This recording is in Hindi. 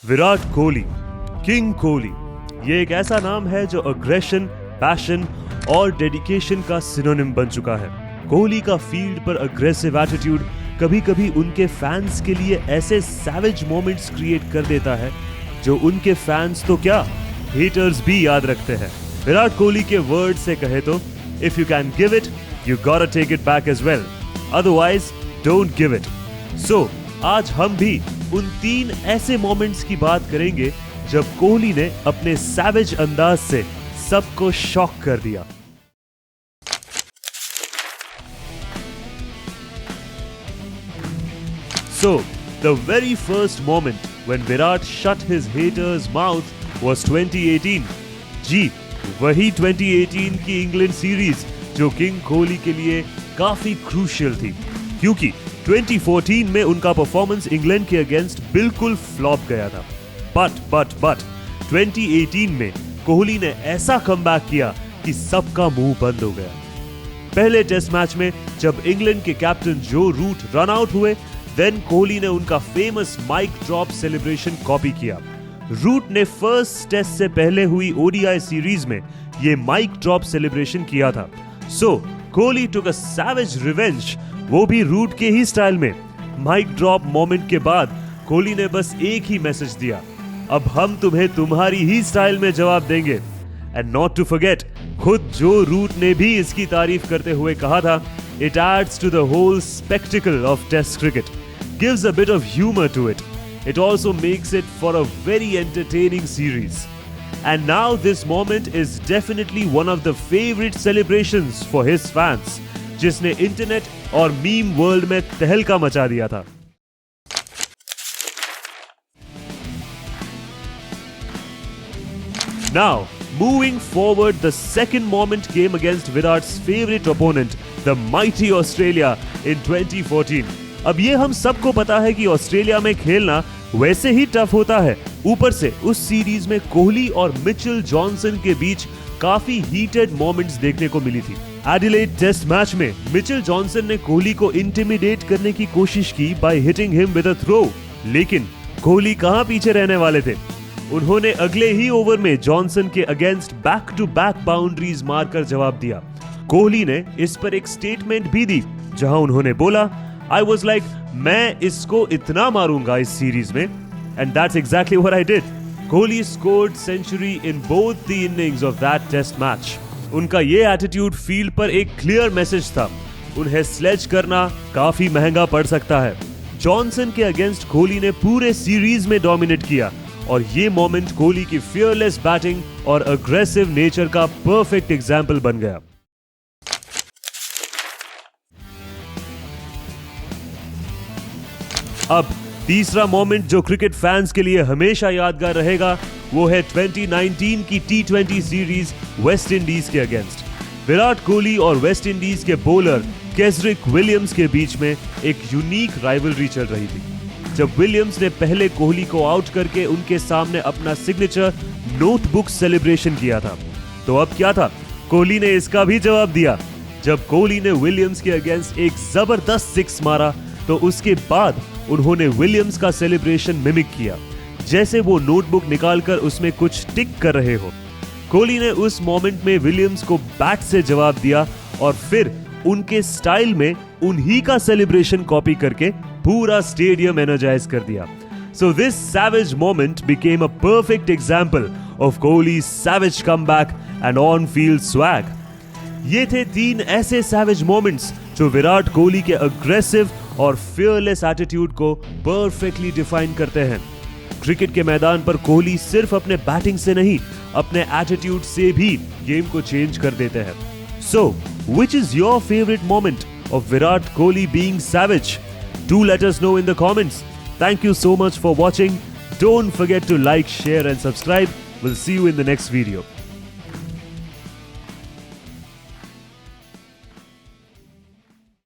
विराट कोहली, किंग कोहली, ये एक ऐसा नाम है जो अग्रेशन, पैशन और डेडिकेशन का सिनोनिम बन चुका है। कोहली का फील्ड पर अग्रेसिव एटीट्यूड कभी कभी उनके फैंस के लिए ऐसे सैवेज मोमेंट्स क्रिएट कर देता है जो उनके फैंस तो क्या, हेटर्स भी याद रखते हैं। विराट कोहली के वर्ड से कहे तो, if you can give it you gotta take it back as well, otherwise don't give it. So आज हम भी उन 3 ऐसे मोमेंट्स की बात करेंगे जब कोहली ने अपने सैवेज अंदाज से सबको शॉक कर दिया। So, the very first moment when Virat shut his haters' mouth was 2018. जी, वही 2018 की इंग्लैंड सीरीज जो किंग कोहली के लिए काफी क्रूशियल थी, क्योंकि 2014 में उनका परफॉर्मेंस इंग्लैंड के अगेंस्ट बिल्कुल फ्लॉप गया था। बट 2018 में कोहली ने ऐसा कमबैक किया कि सबका मुंह बंद हो गया। पहले टेस्ट मैच में जब इंग्लैंड के captain Joe Root run out हुए, देन कोहली ने उनका famous mike drop celebration copy किया। रूट ने फर्स्ट टेस्ट से पहले हुई ओडीआई सीरीज में ये माइक ड्रॉप सेलिब्रेशन किया था। सो कोहली टुक अ सैवेज रिवेंज, वो भी रूट के ही स्टाइल में। माइक ड्रॉप मोमेंट के बाद कोहली ने बस एक ही मैसेज दिया, अब हम तुम्हें तुम्हारी ही स्टाइल में जवाब देंगे। एंड नॉट टू फॉरगेट, खुद जो रूट ने भी इसकी तारीफ करते हुए कहा था, it adds to the whole spectacle of test cricket, gives a bit of humour to it, it also makes it for a very entertaining series. And now this moment is definitely one of the favorite celebrations for his fans, जिसने इंटरनेट और मीम वर्ल्ड में तहलका मचा दिया था। Now, moving forward, the second moment came against Virat's favorite opponent, the mighty Australia in 2014. अब ये हम सबको पता है कि ऑस्ट्रेलिया में खेलना वैसे ही टफ होता है, ऊपर से उस सीरीज में कोहली और मिचेल जॉनसन के बीच काफी हीटेड मोमेंट्स देखने को मिली थी। एडिलेड टेस्ट मैच में मिचेल जॉनसन ने कोहली को इंटिमिडेट करने की कोशिश की by hitting him with a throw, लेकिन कोहली कहां पीछे रहने वाले थे। उन्होंने अगले ही ओवर में जॉनसन के against back to back boundaries मारकर जवाब दिया। कोहली ने इस पर एक स्टेटमेंट भी दी, जहां उन्होंने बोला, I was like, मैं इसको इतना मारूंगा इस सीरीज में, and that's exactly what I did. Kohli scored century in both the innings of that test match. उनका ये एटीट्यूड फील्ड पर एक क्लियर मैसेज था, उन्हें स्लेज करना काफी महंगा पड़ सकता है। जॉनसन के अगेंस्ट कोहली ने पूरे सीरीज में डोमिनेट किया, और ये मोमेंट कोहली की फियरलेस बैटिंग और अग्रेसिव नेचर का परफेक्ट एग्जाम्पल बन गया। अब तीसरा मोमेंट जो क्रिकेट फैंस के लिए हमेशा यादगार रहेगा, वो है 2019 की T20 सीरीज वेस्ट इंडीज के अगेंस्ट। विराट कोहली और वेस्ट इंडीज के बॉलर केसरिक विलियम्स के बीच में एक यूनिक राइवलरी चल रही थी। जब विलियम्स ने पहले कोहली को आउट करके उनके सामने अपना सिग्नेचर नोटबुक सेलिब्रेशन किया था, तो अब क्या था, कोहली ने इसका भी जवाब दिया। जब कोहली ने विलियम्स के अगेंस्ट एक जबरदस्त सिक्स मारा, तो उसके बाद उन्होंने विलियम्स का सेलिब्रेशन मिमिक किया, जैसे वो नोटबुक निकालकर उसमें कुछ टिक कर रहे हो। कोहली ने उस मोमेंट में विलियम्स को बैट से जवाब दिया और फिर उनके स्टाइल में उन्हीं का सेलिब्रेशन कॉपी करके पूरा स्टेडियम एनर्जाइज कर दिया। So this savage moment became a perfect example of Kohli savage comeback and on field swag. ये थे 3 ऐसे सैवेज मोमेंट्स जो विराट कोहली के अग्रेसिव और फियरलेस एटीट्यूड को परफेक्टली डिफाइन करते हैं। क्रिकेट के मैदान पर कोहली सिर्फ अपने बैटिंग से नहीं, अपने एटीट्यूड से भी गेम को चेंज कर देते हैं। So, which is your favourite moment of Virat Kohli being savage? Do let us know in the comments. Thank you so much for watching. Don't forget to like, share and subscribe. We'll see you in the next video.